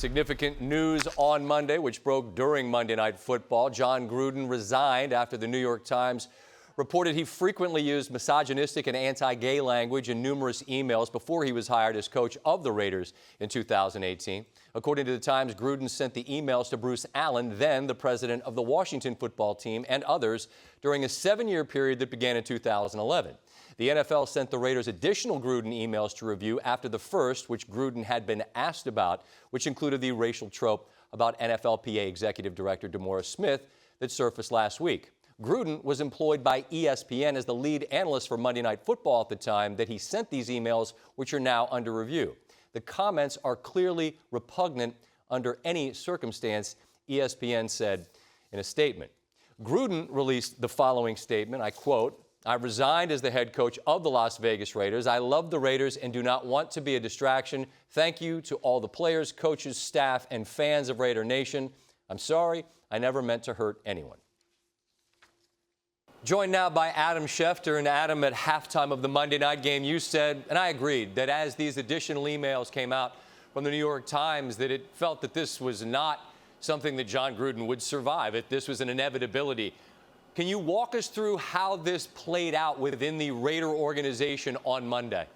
Significant news on Monday, which broke during Monday Night Football. Jon Gruden resigned after the New York Times reported he frequently used misogynistic and anti-gay language in numerous emails before he was hired as coach of the Raiders in 2018. According to the Times, Gruden sent the emails to Bruce Allen, then the president of the Washington football team, and others during a 7-year period that began in 2011. The NFL sent the Raiders additional Gruden emails to review after the first, which Gruden had been asked about, which included the racial trope about NFLPA Executive Director DeMaurice Smith that surfaced last week. Gruden was employed by ESPN as the lead analyst for Monday Night Football at the time that he sent these emails, which are now under review. The comments are clearly repugnant under any circumstance, ESPN said in a statement. Gruden released the following statement, I quote, "I resigned as the head coach of the Las Vegas Raiders. I love the Raiders and do not want to be a distraction. Thank you to all the players, coaches, staff, and fans of Raider Nation. I'm sorry, I never meant to hurt anyone." Joined now by Adam Schefter. And Adam, at halftime of the Monday night game, you said, and I agreed, that as these additional emails came out from the New York Times, that it felt that this was not something that Jon Gruden would survive, that this was an inevitability. Can you walk us through how this played out within the Raider organization on Monday?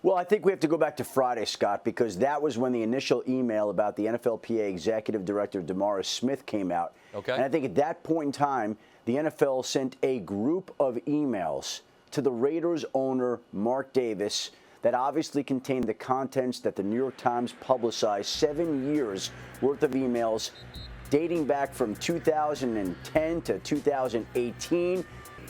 Well, I think we have to go back to Friday, Scott, because that was when the initial email about the NFLPA Executive Director DeMaurice Smith came out. Okay. And I think at that point in time, the NFL sent a group of emails to the Raiders owner, Mark Davis, that obviously contained the contents that the New York Times publicized, 7 years worth of emails dating back from 2010 to 2018.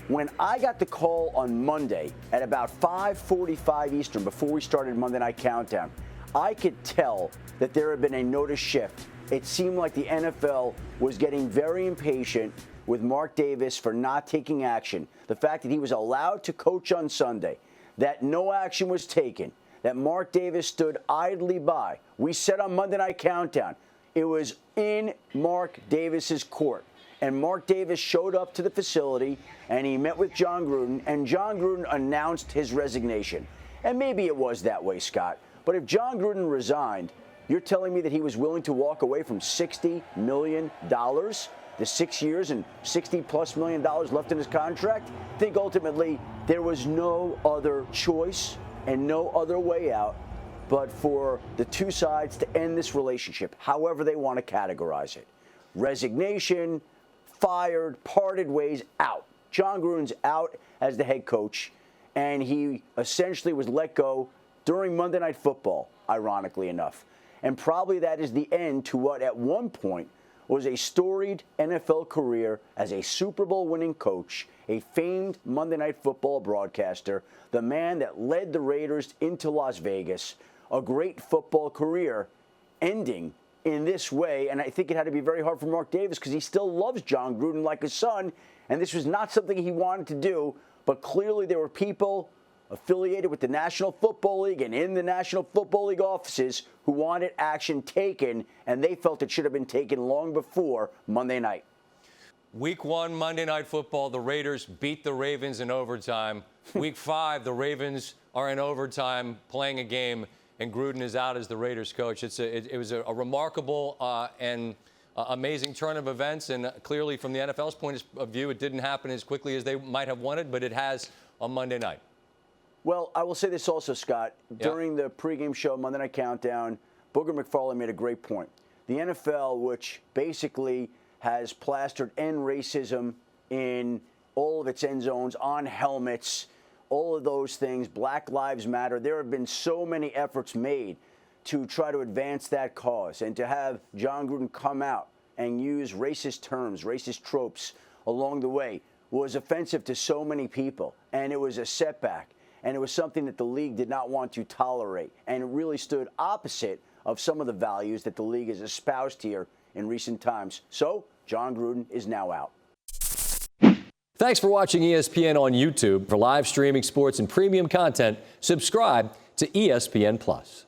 When I got the call on Monday at about 5:45 Eastern, before we started Monday Night Countdown, I could tell that there had been a notice shift. It seemed like the NFL was getting very impatient with Mark Davis for not taking action. The fact that he was allowed to coach on Sunday, that no action was taken, that Mark Davis stood idly by. We said on Monday Night Countdown, it was in Mark Davis's court. And Mark Davis showed up to the facility, and he met with Jon Gruden, and Jon Gruden announced his resignation. And maybe it was that way, Scott. But if Jon Gruden resigned, you're telling me that he was willing to walk away from $60 million, the 6 years and $60+ million left in his contract? I think ultimately there was no other choice and no other way out but for the two sides to end this relationship, however they want to categorize it. Resignation, fired, parted ways, out. Jon Gruden's out as the head coach, and he essentially was let go during Monday Night Football, ironically enough. And probably that is the end to what at one point was a storied NFL career as a Super Bowl winning coach, a famed Monday Night Football broadcaster, the man that led the Raiders into Las Vegas, a great football career ending in this way. And I think it had to be very hard for Mark Davis because he still loves Jon Gruden like his son, and this was not something he wanted to do, but clearly there were people affiliated with the National Football League and in the National Football League offices who wanted action taken, and they felt it should have been taken long before Monday night. Week 1, Monday Night Football, the Raiders beat the Ravens in overtime. Week 5, the Ravens are in overtime playing a game, and Gruden is out as the Raiders coach. It was a remarkable and amazing turn of events, and clearly from the NFL's point of view, it didn't happen as quickly as they might have wanted, but it has on Monday night. Well, I will say this also, Scott. During the pregame show, Monday Night Countdown, Booger McFarland made a great point. The NFL, which basically has plastered end racism in all of its end zones, on helmets, all of those things, Black Lives Matter, there have been so many efforts made to try to advance that cause, and to have Jon Gruden come out and use racist terms, racist tropes along the way was offensive to so many people, and it was a setback. And it was something that the league did not want to tolerate. And it really stood opposite of some of the values that the league has espoused here in recent times. So, Jon Gruden is now out. Thanks for watching ESPN on YouTube. For live streaming sports and premium content, subscribe to ESPN+.